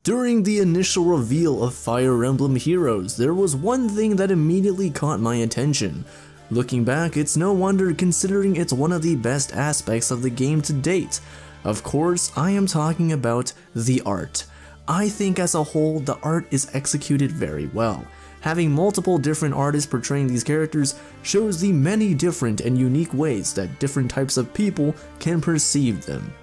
During the initial reveal of Fire Emblem Heroes, there was one thing that immediately caught my attention. Looking back, it's no wonder considering it's one of the best aspects of the game to date. Of course, I am talking about the art. I think as a whole, the art is executed very well. Having multiple different artists portraying these characters shows the many different and unique ways that different types of people can perceive them.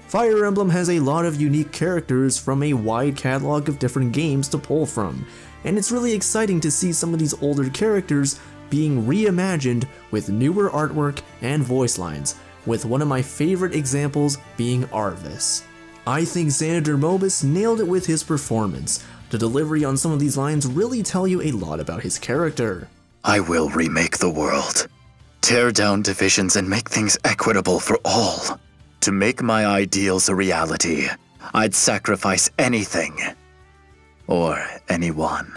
Fire Emblem has a lot of unique characters from a wide catalog of different games to pull from, and it's really exciting to see some of these older characters being reimagined with newer artwork and voice lines, with one of my favorite examples being Arvis. I think Xander Mobus nailed it with his performance. The delivery on some of these lines really tell you a lot about his character. I will remake the world, tear down divisions and make things equitable for all. To make my ideals a reality, I'd sacrifice anything or anyone.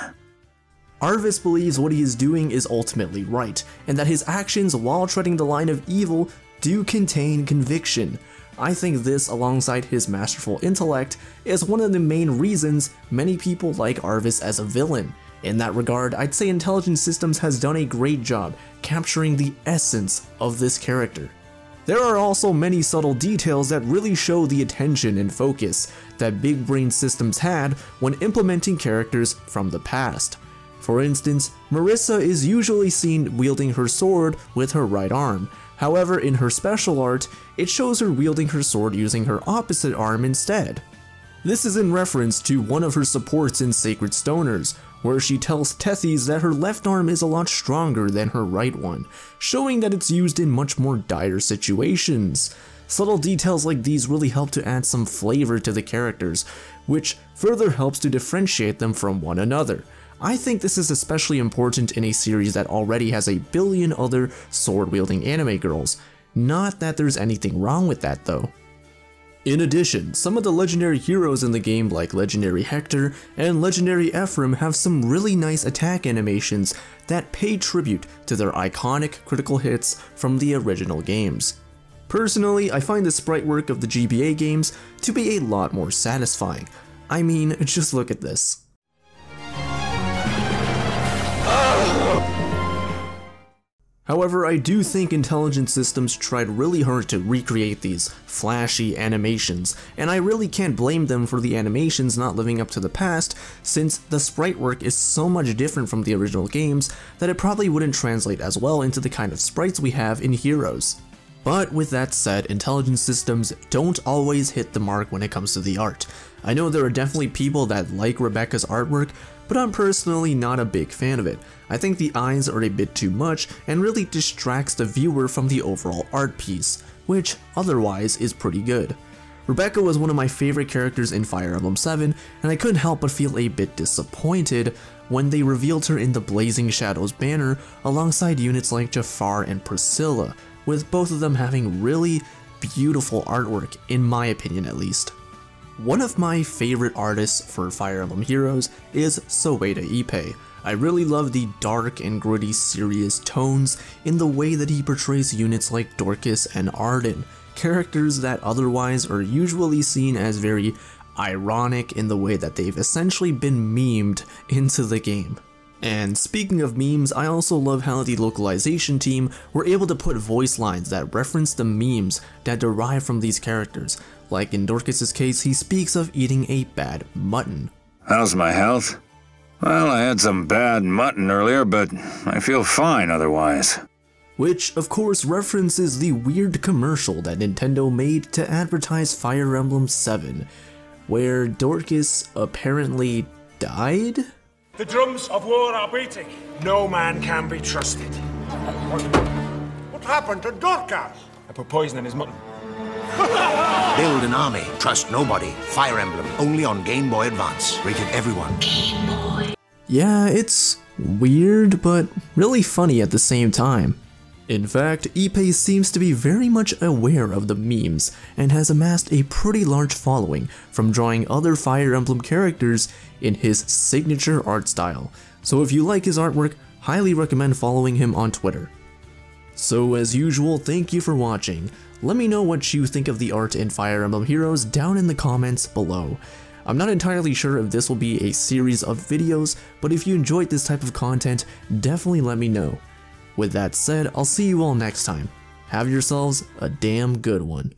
Arvis believes what he is doing is ultimately right, and that his actions while treading the line of evil do contain conviction. I think this, alongside his masterful intellect, is one of the main reasons many people like Arvis as a villain. In that regard, I'd say Intelligent Systems has done a great job capturing the essence of this character. There are also many subtle details that really show the attention and focus that Big Brain Systems had when implementing characters from the past. For instance, Marissa is usually seen wielding her sword with her right arm. However, in her special art, it shows her wielding her sword using her opposite arm instead. This is in reference to one of her supports in Sacred Stoners, where she tells Tethys that her left arm is a lot stronger than her right one, showing that it's used in much more dire situations. Subtle details like these really help to add some flavor to the characters, which further helps to differentiate them from one another. I think this is especially important in a series that already has a billion other sword-wielding anime girls. Not that there's anything wrong with that though. In addition, some of the legendary heroes in the game like Legendary Hector and Legendary Ephraim have some really nice attack animations that pay tribute to their iconic critical hits from the original games. Personally, I find the sprite work of the GBA games to be a lot more satisfying. I mean, just look at this. However, I do think Intelligent Systems tried really hard to recreate these flashy animations, and I really can't blame them for the animations not living up to the past, since the sprite work is so much different from the original games that it probably wouldn't translate as well into the kind of sprites we have in Heroes. But with that said, Intelligent Systems don't always hit the mark when it comes to the art. I know there are definitely people that like Rebecca's artwork, but I'm personally not a big fan of it. I think the eyes are a bit too much and really distracts the viewer from the overall art piece, which otherwise is pretty good. Rebecca was one of my favorite characters in Fire Emblem 7, and I couldn't help but feel a bit disappointed when they revealed her in the Blazing Shadows banner alongside units like Jafar and Priscilla, with both of them having really beautiful artwork, in my opinion at least. One of my favorite artists for Fire Emblem Heroes is Soeda Ippei. I really love the dark and gritty serious tones in the way that he portrays units like Dorcas and Arden, characters that otherwise are usually seen as very ironic in the way that they've essentially been memed into the game. And speaking of memes, I also love how the localization team were able to put voice lines that reference the memes that derive from these characters. Like in Dorcas's case, he speaks of eating a bad mutton. How's my health? Well, I had some bad mutton earlier, but I feel fine otherwise. Which, of course, references the weird commercial that Nintendo made to advertise Fire Emblem 7, where Dorcas apparently died? The drums of war are beating. No man can be trusted. What happened to Dorcas? I put poison in his mutton. Build an army. Trust nobody. Fire Emblem. Only on Game Boy Advance. Rated everyone. Game Boy. Yeah, it's weird, but really funny at the same time. In fact, Ippei seems to be very much aware of the memes and has amassed a pretty large following from drawing other Fire Emblem characters in his signature art style. So if you like his artwork, highly recommend following him on Twitter. So as usual, thank you for watching. Let me know what you think of the art in Fire Emblem Heroes down in the comments below. I'm not entirely sure if this will be a series of videos, but if you enjoyed this type of content, definitely let me know. With that said, I'll see you all next time. Have yourselves a damn good one.